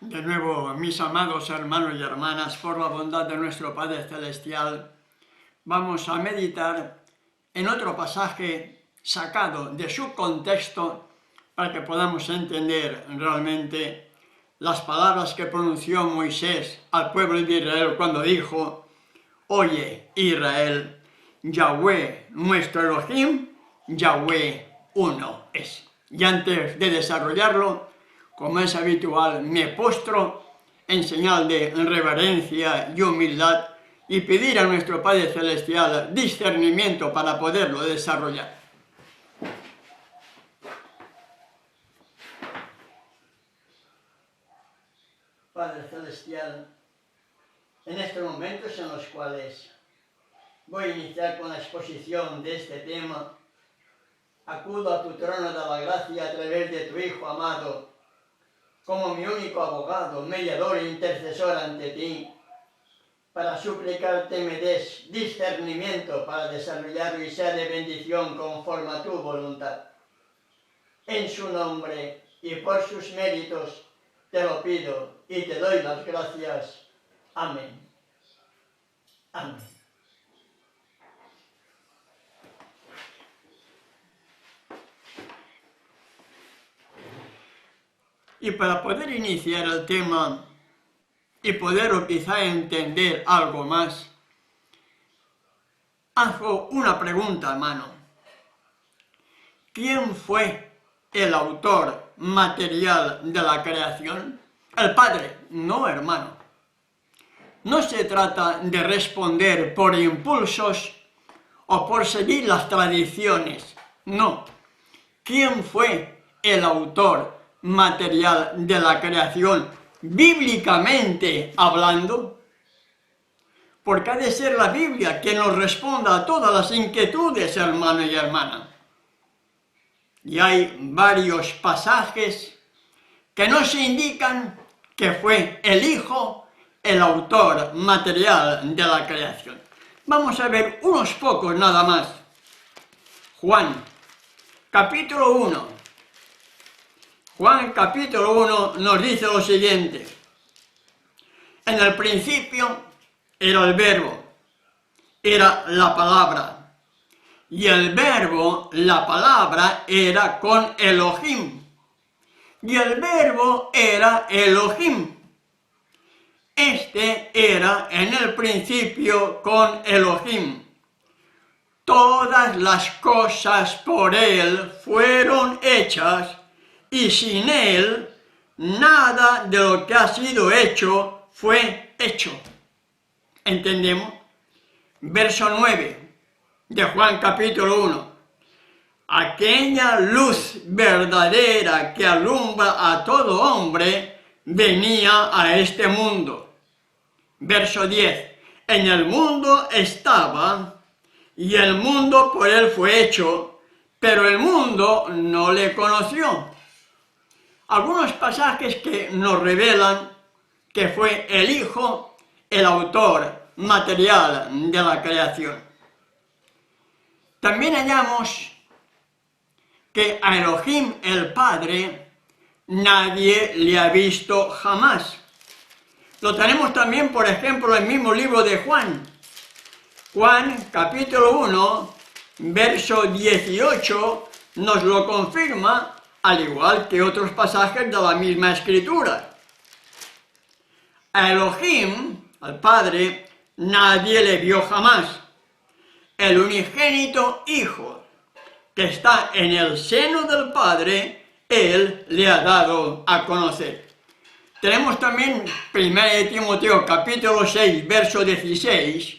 De nuevo, mis amados hermanos y hermanas, por la bondad de nuestro Padre Celestial, vamos a meditar en otro pasaje sacado de su contexto para que podamos entender realmente las palabras que pronunció Moisés al pueblo de Israel cuando dijo: Oye, Israel, Yahweh, nuestro Elohim, Yahweh uno es. Y antes de desarrollarlo, como es habitual, me postro en señal de reverencia y humildad y pedir a nuestro Padre Celestial discernimiento para poderlo desarrollar. Padre Celestial, en estos momentos en los cuales voy a iniciar con la exposición de este tema, acudo a tu trono de la gracia a través de tu Hijo amado, como mi único abogado, mediador e intercesor ante ti, para suplicarte me des discernimiento para desarrollarlo y sea de bendición conforme a tu voluntad. En su nombre y por sus méritos te lo pido y te doy las gracias. Amén. Amén. Y para poder iniciar el tema y poder quizá entender algo más, hago una pregunta, hermano. ¿Quién fue el autor material de la creación? El Padre, no, hermano. No se trata de responder por impulsos o por seguir las tradiciones, no. ¿Quién fue el autor material de la creación, bíblicamente hablando? Porque ha de ser la Biblia quien nos responda a todas las inquietudes, hermano y hermana. Y hay varios pasajes que nos indican que fue el Hijo el autor material de la creación. Vamos a ver unos pocos nada más. Juan, capítulo 1. Juan, capítulo 1, nos dice lo siguiente. En el principio era el Verbo, era la palabra. Y el Verbo, la palabra, era con Elohim. Y el Verbo era Elohim. Este era en el principio con Elohim. Todas las cosas por él fueron hechas, y sin él nada de lo que ha sido hecho fue hecho. ¿Entendemos? Verso 9 de Juan capítulo 1. Aquella luz verdadera que alumbra a todo hombre venía a este mundo. Verso 10. En el mundo estaba, y el mundo por él fue hecho, pero el mundo no le conoció. Algunos pasajes que nos revelan que fue el Hijo el autor material de la creación. También hallamos que a Elohim el Padre nadie le ha visto jamás. Lo tenemos también, por ejemplo, en el mismo libro de Juan. Juan, capítulo 1, verso 18, nos lo confirma, al igual que otros pasajes de la misma Escritura. A Elohim, al Padre, nadie le vio jamás. El unigénito Hijo, que está en el seno del Padre, Él le ha dado a conocer. Tenemos también 1 Timoteo capítulo 6, verso 16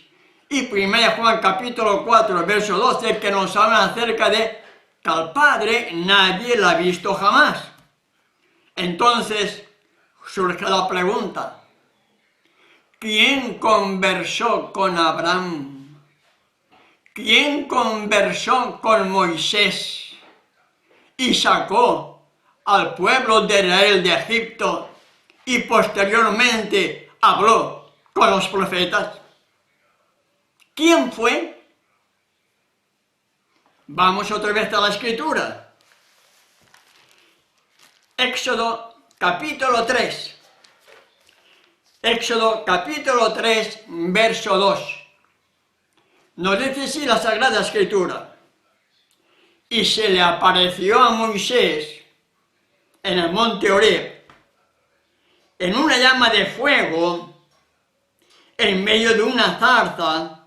y 1 Juan capítulo 4, verso 12, que nos hablan acerca de que al Padre nadie lo ha visto jamás. Entonces surge la pregunta: ¿quién conversó con Abraham? ¿Quién conversó con Moisés y sacó al pueblo de Israel de Egipto y posteriormente habló con los profetas? ¿Quién fue? Vamos otra vez a la Escritura. Éxodo capítulo 3. Éxodo capítulo 3, verso 2. Nos dice así la Sagrada Escritura. Y se le apareció a Moisés en el monte Horeb, en una llama de fuego, en medio de una zarza,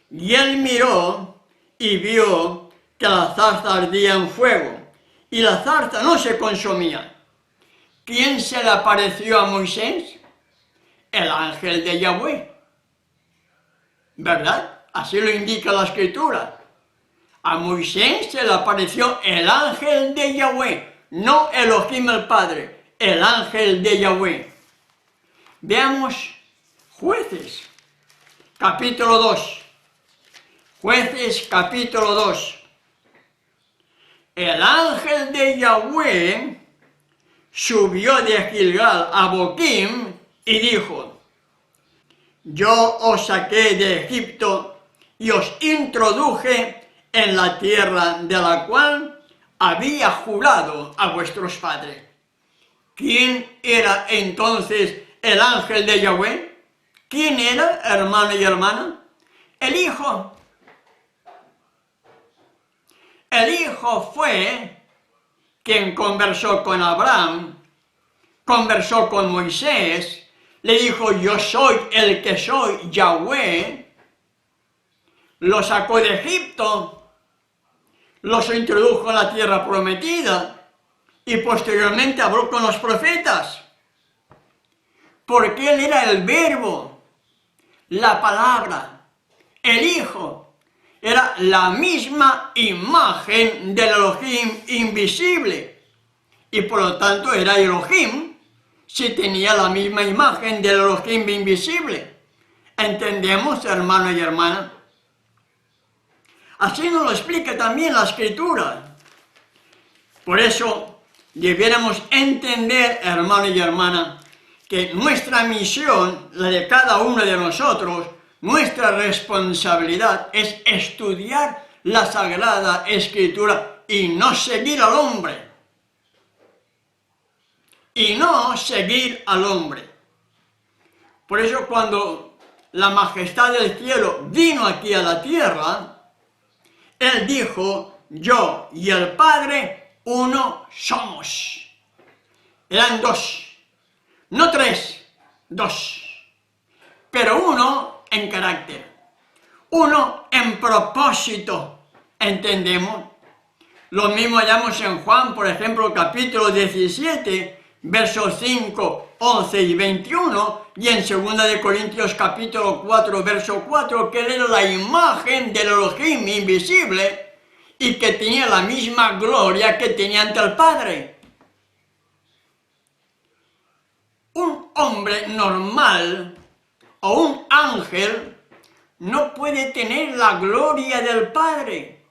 y él miró y vio que la zarza ardía en fuego, y la zarza no se consumía. ¿Quién se le apareció a Moisés? El ángel de Yahweh. ¿Verdad? Así lo indica la Escritura. A Moisés se le apareció el ángel de Yahweh, no Elohim el Padre, el ángel de Yahweh. Veamos Jueces, capítulo 2. Jueces, capítulo 2. El ángel de Yahweh subió de Gilgal a Boquim y dijo: yo os saqué de Egipto y os introduje en la tierra de la cual había jurado a vuestros padres. ¿Quién era entonces el ángel de Yahweh? ¿Quién era, hermano y hermana? El Hijo. El Hijo fue quien conversó con Abraham, conversó con Moisés, le dijo: yo soy el que soy, Yahweh. Lo sacó de Egipto, los introdujo en la tierra prometida y posteriormente habló con los profetas. Porque él era el verbo, la palabra, el Hijo. Era la misma imagen del Elohim invisible. Y por lo tanto era Elohim si tenía la misma imagen del Elohim invisible. ¿Entendemos, hermano y hermana? Así nos lo explica también la Escritura. Por eso debiéramos entender, hermano y hermana, que nuestra misión, la de cada uno de nosotros, nuestra responsabilidad es estudiar la Sagrada Escritura y no seguir al hombre. Y no seguir al hombre. Por eso cuando la majestad del cielo vino aquí a la tierra, él dijo: yo y el Padre uno somos. Eran dos, no tres, dos. Pero uno en carácter, uno en propósito. ¿Entendemos? Lo mismo hallamos en Juan, por ejemplo, capítulo 17, versos 5, 11 y 21, y en 2 de Corintios capítulo 4, verso 4, que él era la imagen del Elohim invisible y que tenía la misma gloria que tenía ante el Padre. Un hombre normal o un ángel no puede tener la gloria del Padre.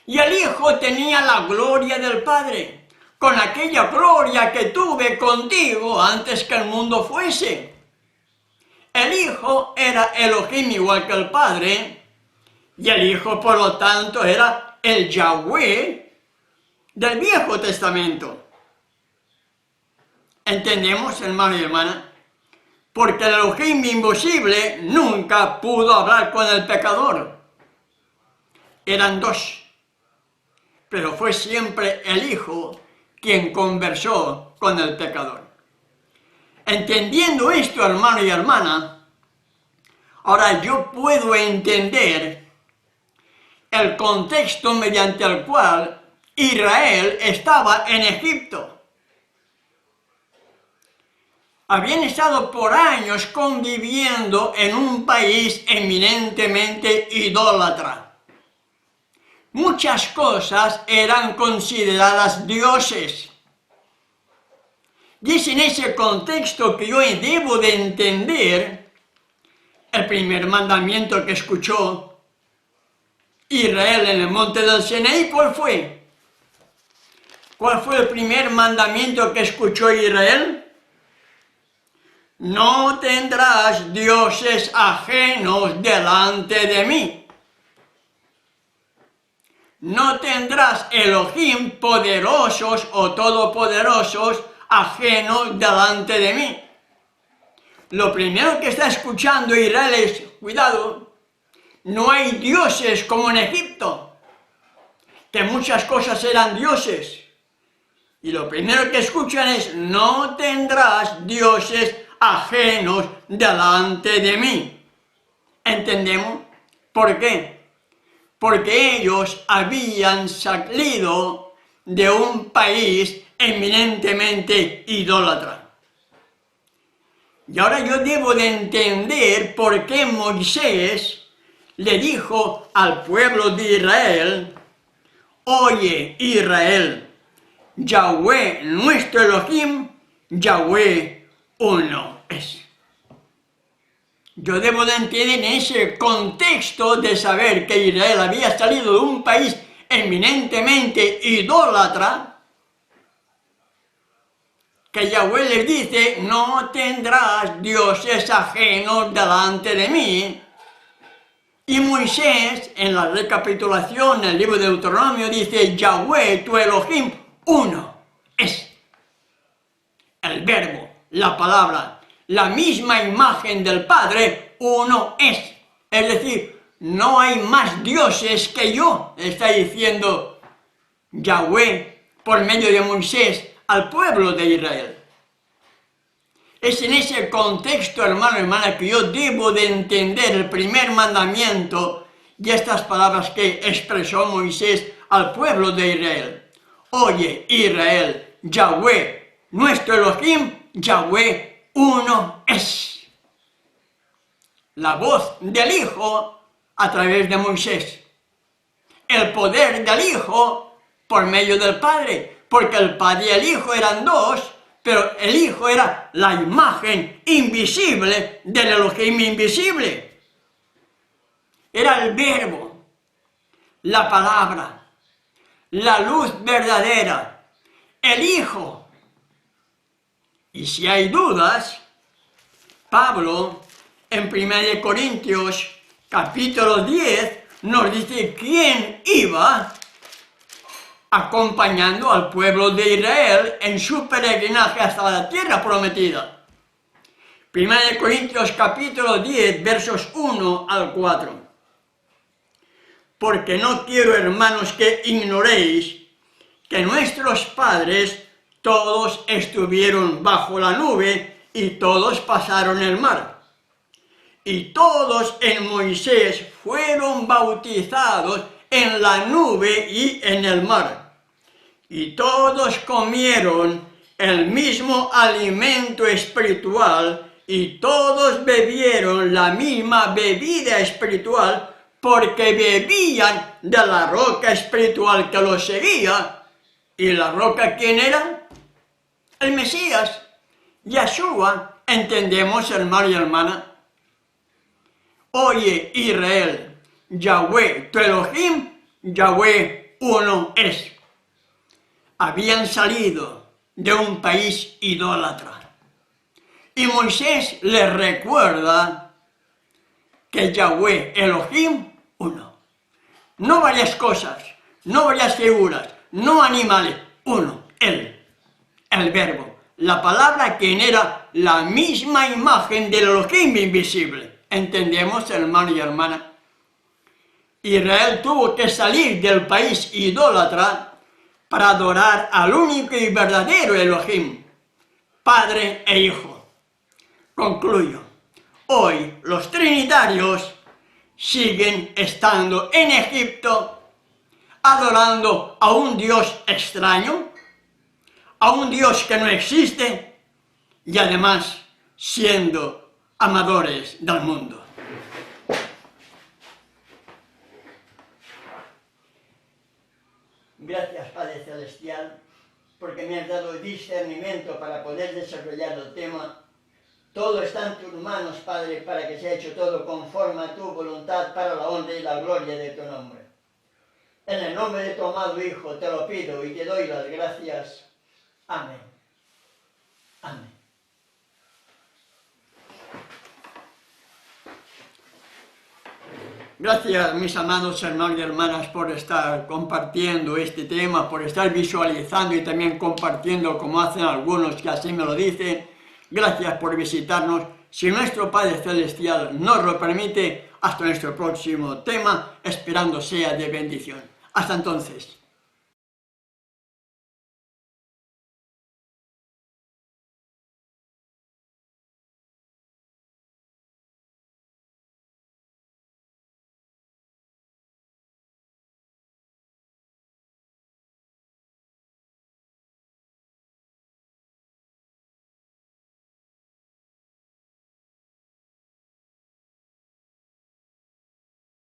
Y el Hijo tenía la gloria del Padre, con aquella gloria que tuve contigo antes que el mundo fuese. El Hijo era Elohim igual que el Padre, y el Hijo, por lo tanto, era el Yahweh del Viejo Testamento. ¿Entendemos, hermano y hermana? Porque el Elohim invisible nunca pudo hablar con el pecador. Eran dos. Pero fue siempre el Hijo quien conversó con el pecador. Entendiendo esto, hermano y hermana, ahora yo puedo entender el contexto mediante el cual Israel estaba en Egipto. Habían estado por años conviviendo en un país eminentemente idólatra. Muchas cosas eran consideradas dioses. Y es en ese contexto que yo debo de entender el primer mandamiento que escuchó Israel en el monte del Sinaí. ¿Cuál fue? ¿Cuál fue el primer mandamiento que escuchó Israel? No tendrás dioses ajenos delante de mí. No tendrás Elohim poderosos o todopoderosos ajenos delante de mí. lo primero que está escuchando Israel es, cuidado, no hay dioses como en Egipto, que muchas cosas eran dioses. Y lo primero que escuchan es, no tendrás dioses ajenos delante de mí. ¿Entendemos? ¿Por qué? Porque ellos habían salido de un país eminentemente idólatra. Y ahora yo debo de entender por qué Moisés le dijo al pueblo de Israel, oye Israel, Yahweh nuestro Elohim, Yahweh uno es. Yo debo de entender en ese contexto de saber que Israel había salido de un país eminentemente idólatra, que Yahweh les dice, no tendrás dioses ajenos delante de mí. Y Moisés, en la recapitulación, en el libro de Deuteronomio, dice, Yahweh, tu Elohim, uno es. El verbo, la palabra, la misma imagen del Padre, uno es. Es decir, no hay más dioses que yo, está diciendo Yahweh por medio de Moisés al pueblo de Israel. Es en ese contexto, hermano y hermana, que yo debo de entender el primer mandamiento y estas palabras que expresó Moisés al pueblo de Israel. Oye, Israel, Yahweh, nuestro Elohim, Yahweh, uno es. La voz del Hijo a través de Moisés. El poder del Hijo por medio del Padre, porque el Padre y el Hijo eran dos, pero el Hijo era la imagen invisible del Elohim invisible. Era el verbo, la palabra, la luz verdadera, el Hijo. Y si hay dudas, Pablo, en 1 Corintios, capítulo 10, nos dice quién iba acompañando al pueblo de Israel en su peregrinaje hasta la tierra prometida. 1 Corintios capítulo 10, versos 1 al 4. Porque no quiero, hermanos, que ignoréis que nuestros padres todos estuvieron bajo la nube y todos pasaron el mar. Y todos en Moisés fueron bautizados en la nube y en el mar. Y todos comieron el mismo alimento espiritual y todos bebieron la misma bebida espiritual porque bebían de la roca espiritual que los seguía. ¿Y la roca quién era? El Mesías, Yeshua. ¿Entendemos, hermano y hermana? Oye, Israel, Yahweh, tu Elohim, Yahweh uno es. Habían salido de un país idólatra. Y Moisés les recuerda que Yahweh, Elohim, uno. No varias cosas, no varias figuras, no animales, uno, Él, el verbo, la palabra quien era la misma imagen del Elohim invisible. ¿Entendemos, hermano y hermana? Israel tuvo que salir del país idólatra para adorar al único y verdadero Elohim, Padre e Hijo. Concluyo. Hoy los trinitarios siguen estando en Egipto adorando a un Dios extraño, a un Dios que no existe y además siendo amadores del mundo. Gracias, Padre Celestial, porque me has dado discernimiento para poder desarrollar el tema. Todo está en tus manos, Padre, para que sea hecho todo conforme a tu voluntad para la honra y la gloria de tu nombre. En el nombre de tu amado Hijo te lo pido y te doy las gracias. Amén. Amén. Gracias, mis amados hermanos y hermanas, por estar compartiendo este tema, por estar visualizando y también compartiendo como hacen algunos que así me lo dicen. Gracias por visitarnos si nuestro Padre Celestial nos lo permite, hasta nuestro próximo tema, esperando sea de bendición. Hasta entonces.